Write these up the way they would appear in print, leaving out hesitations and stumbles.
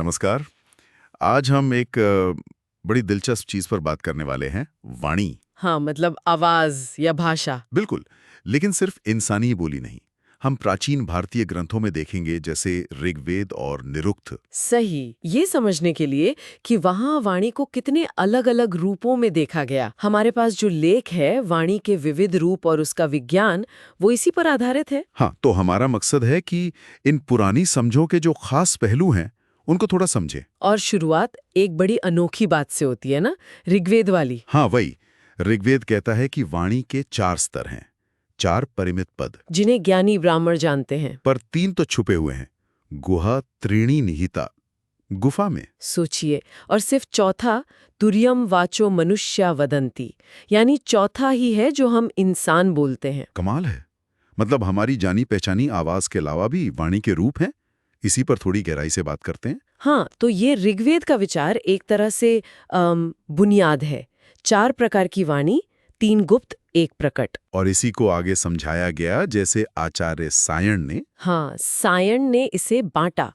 नमस्कार। आज हम एक बड़ी दिलचस्प चीज पर बात करने वाले हैं, वाणी। हाँ, मतलब आवाज या भाषा। बिल्कुल, लेकिन सिर्फ इंसानी बोली नहीं। हम प्राचीन भारतीय ग्रंथों में देखेंगे, जैसे ऋग्वेद और निरुक्त। सही, ये समझने के लिए कि वहाँ वाणी को कितने अलग अलग रूपों में देखा गया। हमारे पास जो लेख है वाणी के विविध रूप और उसका विज्ञान, वो इसी पर आधारित है। हाँ, तो हमारा मकसद है कि इन पुरानी समझों के जो खास पहलू हैं, उनको थोड़ा समझें। और शुरुआत एक बड़ी अनोखी बात से होती है ना, ऋग्वेद वाली। हाँ, वही। ऋग्वेद कहता है कि वाणी के 4 स्तर हैं, 4 परिमित पद, जिन्हें ज्ञानी ब्राह्मण जानते हैं। पर 3 तो छुपे हुए हैं। गुहा त्रीणी निहिता, गुफा में। सोचिए, और सिर्फ चौथा, तुर्यम वाचो मनुष्या वदंती, यानी चौथा ही है जो हम इंसान बोलते हैं। कमाल है। मतलब हमारी जानी पहचानी आवाज के अलावा भी वाणी के रूप हैं। इसी पर थोड़ी गहराई से बात करते हैं। हाँ, तो ये ऋग्वेद का विचार एक तरह से बुनियाद है। 4 प्रकार की वाणी, 3 गुप्त, 1 प्रकट। और इसी को आगे समझाया गया, जैसे आचार्य सायण ने। हाँ, सायण ने इसे बांटा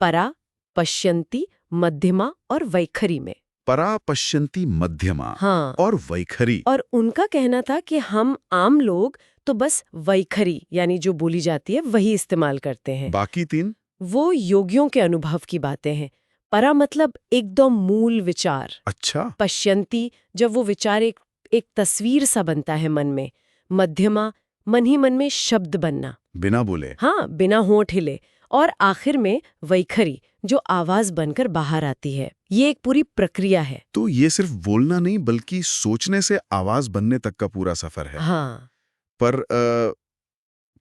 परा, पश्यंती, मध्यमा और वैखरी में। परा, पश्यंती, मध्यमा हाँ, और वैखरी। और उनका कहना था कि हम आम लोग तो बस वैखरी यानी जो बोली जाती है वही इस्तेमाल करते हैं। बाकी 3? वो योगियों के अनुभव की बातें हैं। परा मतलब एकदम मूल विचार। अच्छा। पश्यंती, जब वो विचार एक तस्वीर सा बनता है मन में। मध्यमा, मन ही मन में शब्द बनना, बिना बोले। हाँ, बिना होंठ हिले। और आखिर में वैखरी, जो आवाज बनकर बाहर आती है। ये एक पूरी प्रक्रिया है। तो ये सिर्फ बोलना नहीं, बल्कि सोचने से आवाज बनने तक का पूरा सफर है। हाँ। पर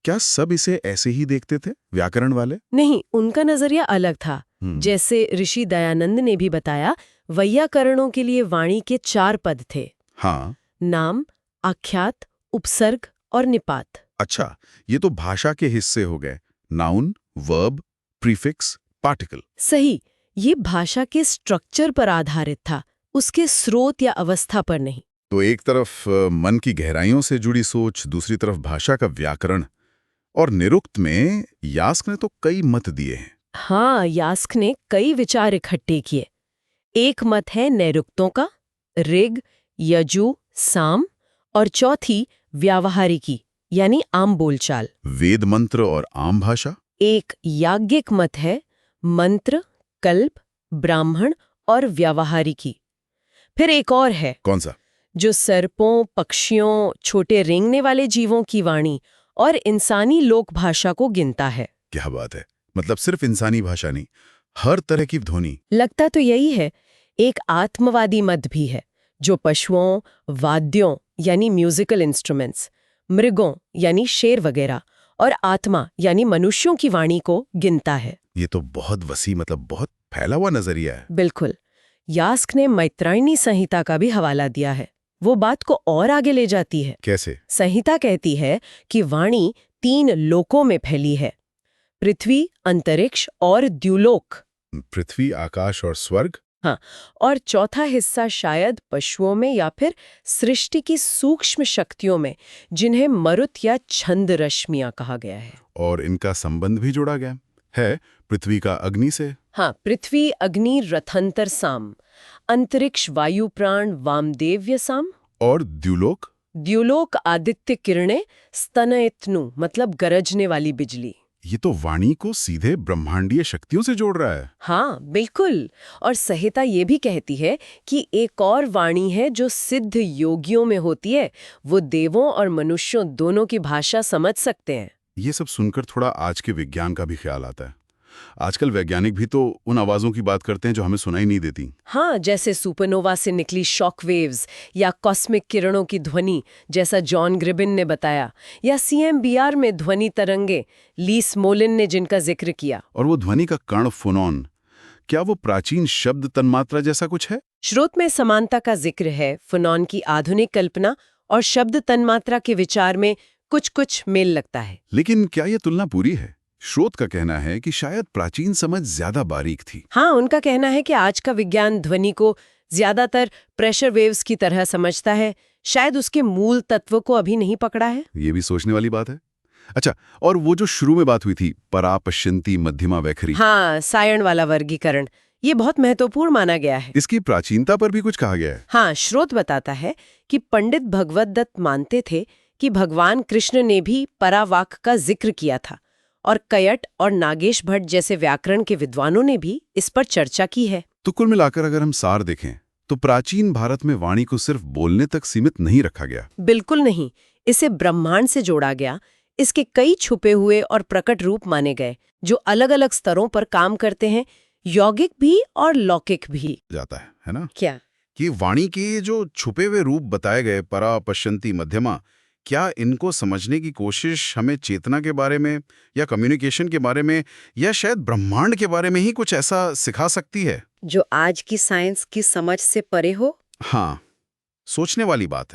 क्या सब इसे ऐसे ही देखते थे, व्याकरण वाले? नहीं, उनका नजरिया अलग था। हम्म। जैसे ऋषि दयानंद ने भी बताया, वैयाकरणों के लिए वाणी के 4 पद थे। हाँ। नाम, आख्यात, उपसर्ग और निपात। अच्छा, ये तो भाषा के हिस्से हो गए। Noun, verb, prefix, particle. सही, ये भाषा के स्ट्रक्चर पर आधारित था, उसके स्रोत या अवस्था पर नहीं। तो एक तरफ मन की गहराइयों से जुड़ी सोच, दूसरी तरफ भाषा का व्याकरण। और निरुक्त में यास्क ने तो कई मत दिए हैं। हाँ, यास्क ने कई विचार इकट्ठे किए। एक मत है नैरुक्तों का, ऋग, यजु, साम, और चौथी व्यावहारिकी यानी आम बोलचाल। वेद मंत्र और आम भाषा। एक याज्ञिक मत है, मंत्र, कल्प, ब्राह्मण और व्यावहारिकी। फिर एक और है, कौन सा? जो सर्पों, पक्षियों, छोटे रेंगने वाले जीवों की वाणी और इंसानी लोक भाषा को गिनता है। क्या बात है। मतलब सिर्फ इंसानी भाषा नहीं, हर तरह की ध्वनि। लगता तो यही है। एक आत्मवादी मत भी है, जो पशुओं, वाद्यों यानी म्यूजिकल इंस्ट्रूमेंट्स, मृगों यानी शेर वगैरह, और आत्मा यानी मनुष्यों की वाणी को गिनता है। ये तो बहुत वसी, मतलब बहुत फैला हुआ नजरिया है। बिल्कुल। यास्क ने मैत्रायणी संहिता का भी हवाला दिया है। वो बात को और आगे ले जाती है। कैसे? संहिता कहती है कि वाणी 3 लोकों में फैली है, पृथ्वी, अंतरिक्ष और द्युलोक। पृथ्वी, आकाश और स्वर्ग। हाँ, और चौथा हिस्सा शायद पशुओं में या फिर सृष्टि की सूक्ष्म शक्तियों में, जिन्हें मरुत या छंद रश्मियां कहा गया है। और इनका संबंध भी जोड़ा गया है पृथ्वी का अग्नि से। हाँ, पृथ्वी अग्नि रथंतर साम, अंतरिक्ष वायु प्राण वामदेव्य साम, और द्युलोक? द्युलोक आदित्य किरणें स्तनयत्नु मतलब गरजने वाली बिजली। ये तो वाणी को सीधे ब्रह्मांडीय शक्तियों से जोड़ रहा है। हाँ, बिल्कुल। और संहिता ये भी कहती है कि एक और वाणी है जो सिद्ध योगियों में होती है। वो देवों और मनुष्यों दोनों की भाषा समझ सकते हैं। ये सब सुनकर थोड़ा आज के विज्ञान का भी ख्याल आता है। आजकल वैज्ञानिक भी तो उन आवाजों की बात करते हैं जो हमें सुनाई नहीं देती। हाँ, जैसे सुपरनोवा से निकली शॉक वेव्स या कॉस्मिक किरणों की ध्वनि, जैसा जॉन ग्रिबिन ने बताया, या CMBR में ध्वनि तरंगे, ली स्मोलिन ने जिनका जिक्र किया। और वो ध्वनि का कण फोनॉन, क्या वो प्राचीन शब्द तन्मात्रा जैसा कुछ है? स्रोत में समानता का जिक्र है। फोनॉन की आधुनिक कल्पना और शब्द तन्मात्रा के विचार में कुछ मेल लगता है। लेकिन क्या ये तुलना पूरी है? स्रोत का कहना है कि शायद प्राचीन समझ ज्यादा बारीक थी। हाँ, उनका कहना है कि आज का विज्ञान ध्वनि को ज्यादातर प्रेशर वेव्स की तरह समझता है, शायद उसके मूल तत्व को अभी नहीं पकड़ा है। ये भी सोचने वाली बात है। अच्छा, और वो जो शुरू में बात हुई थी, परा, पश्यन्ति, मध्यमा, वैखरी, हाँ, सायण वाला वर्गीकरण, ये बहुत महत्वपूर्ण माना गया है। इसकी प्राचीनता पर भी कुछ कहा गया है। हाँ, स्रोत बताता है कि पंडित भगवत दत्त मानते थे कि भगवान कृष्ण ने भी परावाक का जिक्र किया था, और कयट और नागेश भट्ट जैसे व्याकरण के विद्वानों ने भी इस पर चर्चा की है। तो कुल मिलाकर अगर हम सार देखें, तो प्राचीन भारत में वाणी को सिर्फ बोलने तक सीमित नहीं रखा गया। बिल्कुल नहीं, इसे ब्रह्मांड से जोड़ा गया। इसके कई छुपे हुए और प्रकट रूप माने गए, जो अलग-अलग स्तरों पर काम करते हैं, यौगिक भी और लौकिक भी। जाता है ना? क्या? कि वाणी के जो छुपे हुए रूप बताए गए, परा, पश्यन्ति, मध्यमा, क्या इनको समझने की कोशिश हमें चेतना के बारे में या कम्युनिकेशन के बारे में या शायद ब्रह्मांड के बारे में ही कुछ ऐसा सिखा सकती है जो आज की साइंस की समझ से परे हो? हाँ, सोचने वाली बात है।